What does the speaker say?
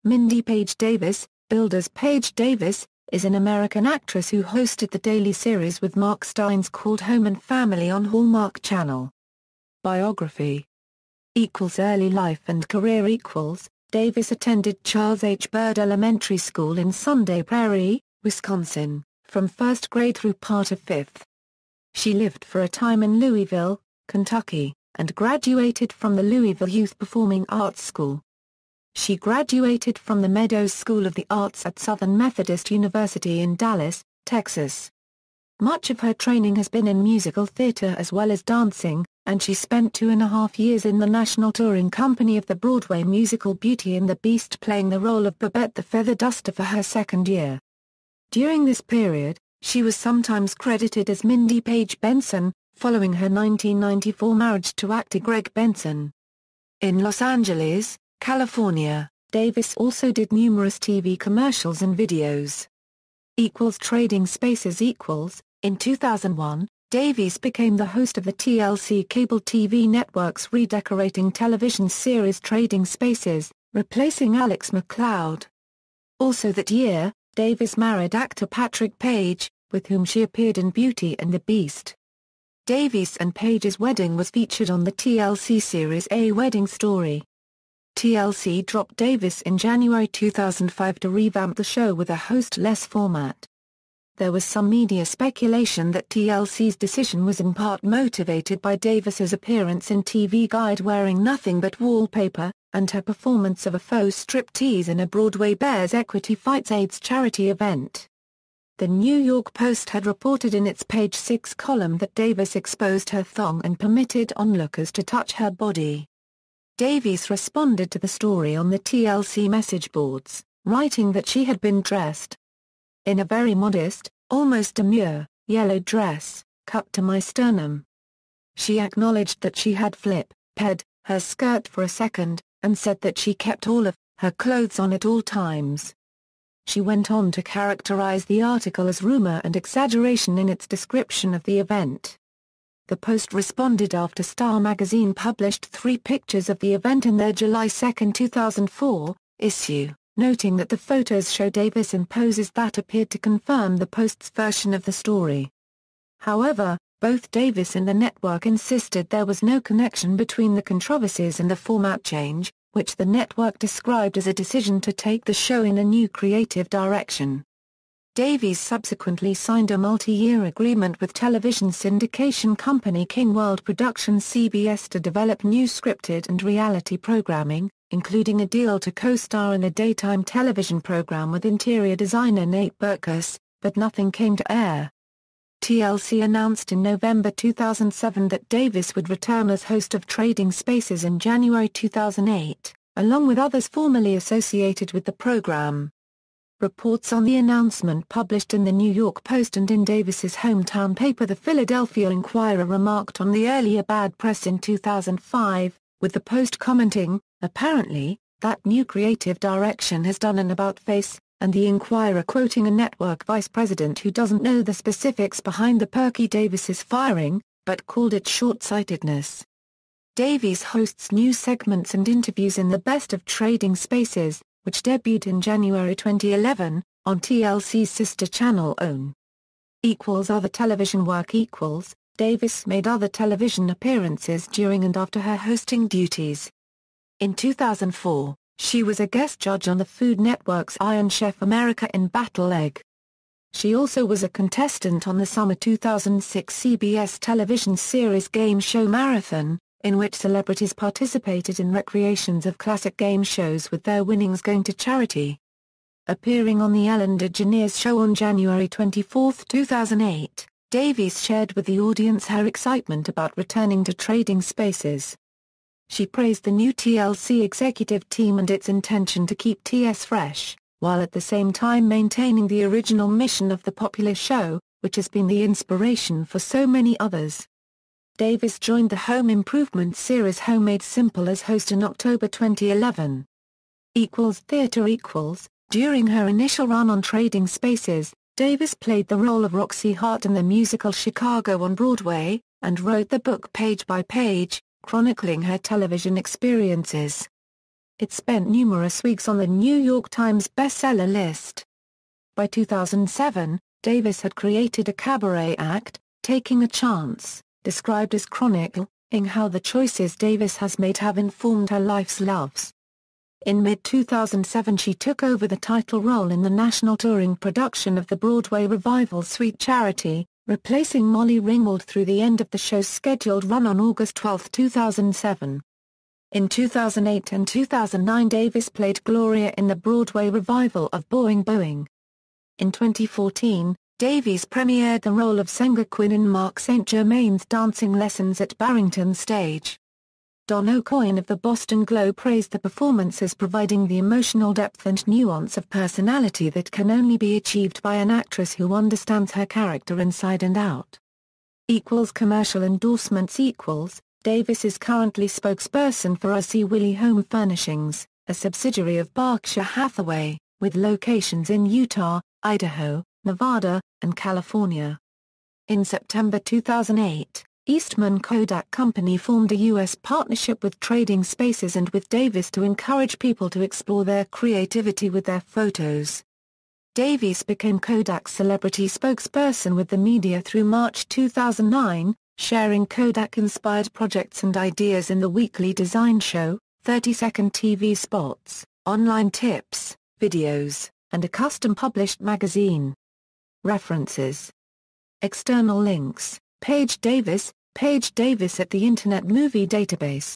Mindy Paige Davis, billed as Paige Davis, is an American actress who hosted the daily series with Mark Stearns called Home and Family on Hallmark Channel. Biography. Early life and career. Davis attended Charles H. Byrd Elementary School in Sunday Prairie, Wisconsin, from first grade through part of fifth. She lived for a time in Louisville, Kentucky, and graduated from the Louisville Youth Performing Arts School. She graduated from the Meadows School of the Arts at Southern Methodist University in Dallas, Texas. Much of her training has been in musical theater as well as dancing, and she spent 2.5 years in the national touring company of the Broadway musical Beauty and the Beast, playing the role of Babette the Feather Duster for her second year. During this period, she was sometimes credited as Mindy Paige Benson, following her 1994 marriage to actor Greg Benson. In Los Angeles, California, Davis also did numerous TV commercials and videos. Trading Spaces. In 2001, Davis became the host of the TLC cable TV network's redecorating television series Trading Spaces, replacing Alex McLeod. Also that year, Davis married actor Patrick Page, with whom she appeared in Beauty and the Beast. Davis and Page's wedding was featured on the TLC series A Wedding Story. TLC dropped Davis in January 2005 to revamp the show with a host-less format. There was some media speculation that TLC's decision was in part motivated by Davis's appearance in TV Guide wearing nothing but wallpaper, and her performance of a faux striptease in a Broadway Bears Equity Fights AIDS charity event. The New York Post had reported in its page 6 column that Davis exposed her thong and permitted onlookers to touch her body. Davis responded to the story on the TLC message boards, writing that she had been dressed in a very modest, almost demure, yellow dress, cut to my sternum. She acknowledged that she had flip-ped her skirt for a second, and said that she kept all of her clothes on at all times. She went on to characterize the article as rumor and exaggeration in its description of the event. The Post responded after Star magazine published 3 pictures of the event in their July 2, 2004, issue, noting that the photos show Davis in poses that appeared to confirm the Post's version of the story. However, both Davis and the network insisted there was no connection between the controversies and the format change, which the network described as a decision to take the show in a new creative direction. Davis subsequently signed a multi-year agreement with television syndication company King World Productions CBS to develop new scripted and reality programming, including a deal to co-star in a daytime television program with interior designer Nate Berkus, but nothing came to air. TLC announced in November 2007 that Davis would return as host of Trading Spaces in January 2008, along with others formerly associated with the program. Reports on the announcement published in the New York Post and in Davis's hometown paper the Philadelphia Inquirer remarked on the earlier bad press in 2005, with the Post commenting, "Apparently, that new creative direction has done an about-face," and the Inquirer quoting a network vice president who doesn't know the specifics behind the perky Davis's firing, but called it short-sightedness. Davis hosts new segments and interviews in the Best of Trading Spaces, which debuted in January 2011, on TLC's sister channel OWN. Other television work. Davis made other television appearances during and after her hosting duties. In 2004, she was a guest judge on the Food Network's Iron Chef America in Battle Egg. She also was a contestant on the summer 2006 CBS television series Game Show Marathon, in which celebrities participated in recreations of classic game shows with their winnings going to charity. Appearing on the Ellen DeGeneres Show on January 24, 2008, Davis shared with the audience her excitement about returning to Trading Spaces. She praised the new TLC executive team and its intention to keep TS fresh, while at the same time maintaining the original mission of the popular show, which has been the inspiration for so many others. Davis joined the home improvement series Home Made Simple as host in October 2011. Theater. During her initial run on Trading Spaces, Davis played the role of Roxy Hart in the musical Chicago on Broadway, and wrote the book Page by Page, chronicling her television experiences. it spent numerous weeks on the New York Times bestseller list. By 2007, Davis had created a cabaret act, Taking a Chance, described as chronicling how the choices Davis has made have informed her life's loves. In mid-2007 she took over the title role in the national touring production of the Broadway revival Sweet Charity, replacing Molly Ringwald through the end of the show's scheduled run on August 12, 2007. In 2008 and 2009 Davis played Gloria in the Broadway revival of Boing Boing. In 2014, Davis premiered the role of Senga Quinn in Mark St. Germain's Dancing Lessons at Barrington Stage. Don O'Coin of the Boston Globe praised the performance as providing the emotional depth and nuance of personality that can only be achieved by an actress who understands her character inside and out. Commercial endorsements. Davis is currently spokesperson for R.C. Willey Home Furnishings, a subsidiary of Berkshire Hathaway, with locations in Utah, Idaho, Nevada, and California. In September 2008, Eastman Kodak Company formed a U.S. partnership with Trading Spaces and with Davis to encourage people to explore their creativity with their photos. Davis became Kodak's celebrity spokesperson with the media through March 2009, sharing Kodak-inspired projects and ideas in the weekly design show, 30-second TV spots, online tips, videos, and a custom-published magazine. References. External links. Paige Davis at the Internet Movie Database.